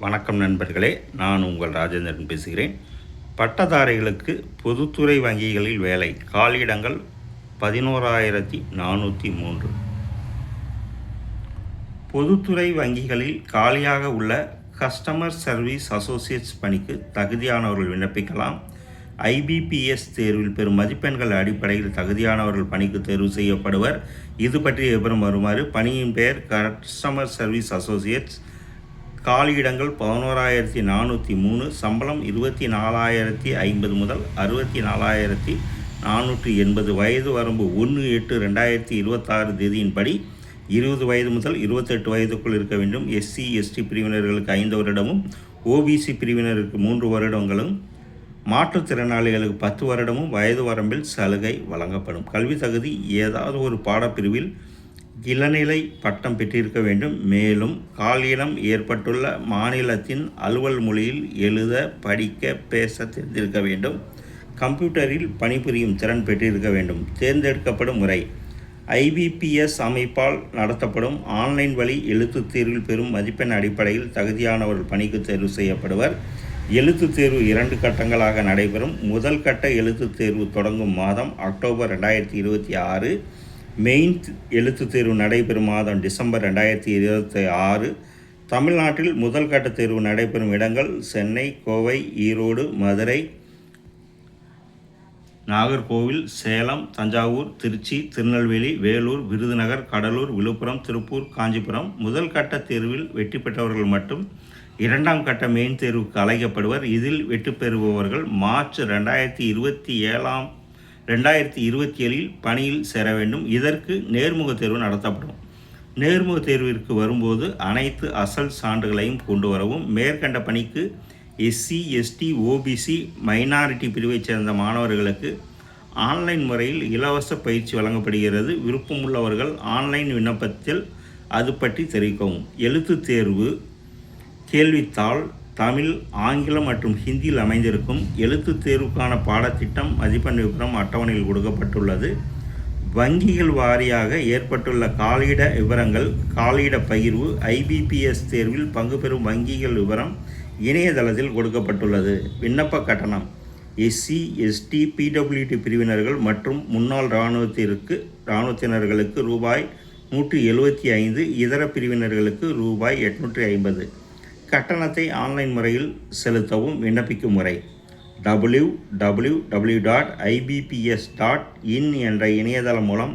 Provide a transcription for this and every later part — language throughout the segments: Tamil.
வணக்கம் நண்பர்களே, நான் உங்கள் ராஜேந்திரன் பேசுகிறேன். பட்டதாரிகளுக்கு பொதுத்துறை வங்கிகளில் வேலை, காலியிடங்கள் 11,403. பொதுத்துறை வங்கிகளில் காலியாக உள்ள கஸ்டமர் சர்வீஸ் அசோசியேட்ஸ் பணிக்கு தகுதியானவர்கள் விண்ணப்பிக்கலாம். ஐபிபிஎஸ் தேர்வில் பெறும் மதிப்பெண்கள் அடிப்படையில் தகுதியானவர்கள் பணிக்கு தேர்வு செய்யப்படுவர். இது பற்றிய விவரம் வருமாறு: பணியின் பெயர் கஸ்டமர் சர்வீஸ் அசோசியேட்ஸ், காலியிடங்கள் 11,403, சம்பளம் 24,050 முதல் 64,480, வயது வரம்பு 1/8/2026 தேதியின்படி 20 வயது முதல் 28 வயதுக்குள் இருக்க வேண்டும். எஸ்சி எஸ்டி பிரிவினர்களுக்கு 5 வருடமும், ஓபிசி பிரிவினருக்கு 3 வருடங்களும், மாற்றுத்திறனாளிகளுக்கு 10 வருடமும் வயது வரம்பில் சலுகை வழங்கப்படும். கல்வி தகுதி: ஏதாவது ஒரு பாடப்பிரிவில் இளநிலை பட்டம் பெற்றிருக்க வேண்டும். மேலும் காலியிடம் ஏற்பட்டுள்ள மாநிலத்தின் அலுவல் மொழியில் எழுத, படிக்க, பேச தெரிந்திருக்க வேண்டும். கம்ப்யூட்டரில் பணிபுரியும் திறன் பெற்றிருக்க வேண்டும். தேர்ந்தெடுக்கப்படும் முறை: ஐபிபிஎஸ் அமைப்பால் நடத்தப்படும் ஆன்லைன் வழி எழுத்துத் தேர்வில் பெறும் மதிப்பெண் அடிப்படையில் தகுதியானவர்கள் பணிக்கு தேர்வு செய்யப்படுவர். எழுத்துத் தேர்வு 2 கட்டங்களாக நடைபெறும். முதல் கட்ட எழுத்துத் தேர்வு தொடங்கும் மாதம் அக்டோபர் 2026. மெயின் எழுத்துத் தேர்வு நடைபெறும் மாதம் டிசம்பர் 2026. தமிழ்நாட்டில் முதல் கட்ட தேர்வு நடைபெறும் இடங்கள்: சென்னை, கோவை, ஈரோடு, மதுரை, நாகர்கோவில், சேலம், தஞ்சாவூர், திருச்சி, திருநெல்வேலி, வேலூர், விருதுநகர், கடலூர், விழுப்புரம், திருப்பூர், காஞ்சிபுரம். முதல் கட்ட தேர்வில் வெற்றி பெற்றவர்கள் மட்டும் 2ஆம் கட்ட மெயின் தேர்வுக்கு அழைக்கப்படுவர். இதில் வெற்றி பெறுபவர்கள் மார்ச் 2027 பணியில் சேர வேண்டும். இதற்கு நேர்முக தேர்வு நடத்தப்படும். நேர்முக தேர்விற்கு வரும்போது அனைத்து அசல் சான்றுகளையும் கொண்டு வரவும். மேற்கண்ட பணிக்கு எஸ்சி எஸ்டி ஓபிசி மைனாரிட்டி பிரிவைச் சேர்ந்த மாணவர்களுக்கு ஆன்லைன் முறையில் இலவச பயிற்சி வழங்கப்படுகிறது. விருப்பமுள்ளவர்கள் ஆன்லைன் விண்ணப்பத்தில் அது பற்றி தெரிவிக்கவும். எழுத்துத் தேர்வு கேள்வித்தாள் தமிழ், ஆங்கிலம் மற்றும் ஹிந்தியில் அமைந்திருக்கும். எழுத்துத் தேர்வுக்கான பாடத்திட்டம், மதிப்பெண் விவரம் அட்டவணையில் கொடுக்கப்பட்டுள்ளது. வங்கிகள் வாரியாக ஏற்பட்டுள்ள காலியிட விவரங்கள், காலியிட பகிர்வு, ஐபிபிஎஸ் தேர்வில் பங்கு பெறும் வங்கிகள் விவரம் இணையதளத்தில் கொடுக்கப்பட்டுள்ளது. விண்ணப்ப கட்டணம்: எஸ்சி எஸ்டி பிடபிள்யூடி பிரிவினர்கள் மற்றும் முன்னாள் இராணுவத்தினர்களுக்கு ரூபாய் 175, இதர பிரிவினர்களுக்கு ரூபாய் 850. கட்டணத்தை ஆன்லைன் முறையில் செலுத்தவும். விண்ணப்பிக்கும் முறை: www.ibps.in என்ற இணையதளம் மூலம்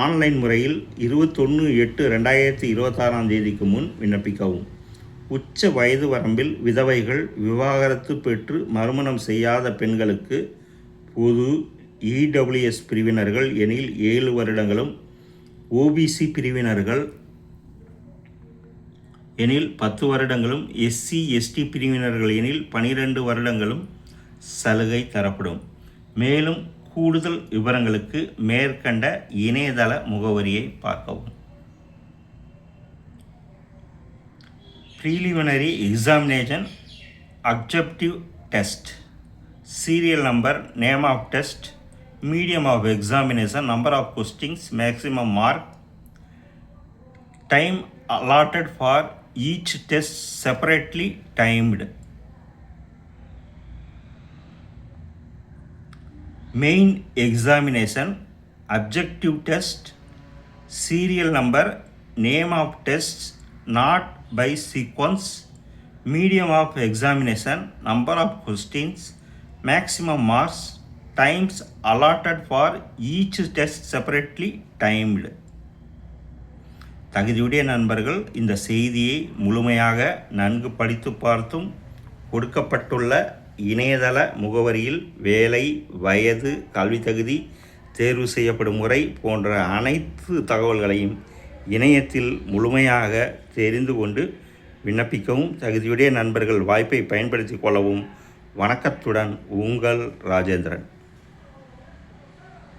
ஆன்லைன் முறையில் 21/8/2026 தேதிக்கு முன் விண்ணப்பிக்கவும். உச்ச வயது வரம்பில் விதவைகள், விவாகரத்து பெற்று மறுமணம் செய்யாத பெண்களுக்கு பொது இடபிள்யூஎஸ் பிரிவினர்கள் எனில் 7 வருடங்களும், ஓபிசி பிரிவினர்கள் எனில் 10 வருடங்களும், எஸ்சி எஸ்டி பிரிவினர்கள் எனில் 12 வருடங்களும் சலுகை தரப்படும். மேலும் கூடுதல் விவரங்களுக்கு மேற்கண்ட இணையதள முகவரியை பார்க்கவும். Preliminary examination objective test: serial number, name of test, medium of examination, number of questions, maximum mark, time allotted for each test separately timed. Main examination, objective test, serial number, name of tests not by sequence, medium of examination, number of questions, maximum marks, times allotted for each test separately timed. தகுதியுடைய நண்பர்கள் இந்த செய்தியை முழுமையாக நன்கு படித்து பார்த்தும் கொடுக்கப்பட்டுள்ள இணையதள முகவரியில் வேலை, வயது, கல்வி தகுதி, தேர்வு செய்யப்படும் முறை போன்ற அனைத்து தகவல்களையும் இணையத்தில் முழுமையாக தெரிந்து கொண்டு விண்ணப்பிக்கவும். தகுதியுடைய நண்பர்கள் வாய்ப்பை பயன்படுத்தி கொள்ளவும். வணக்கத்துடன் உங்கள் ராஜேந்திரன்.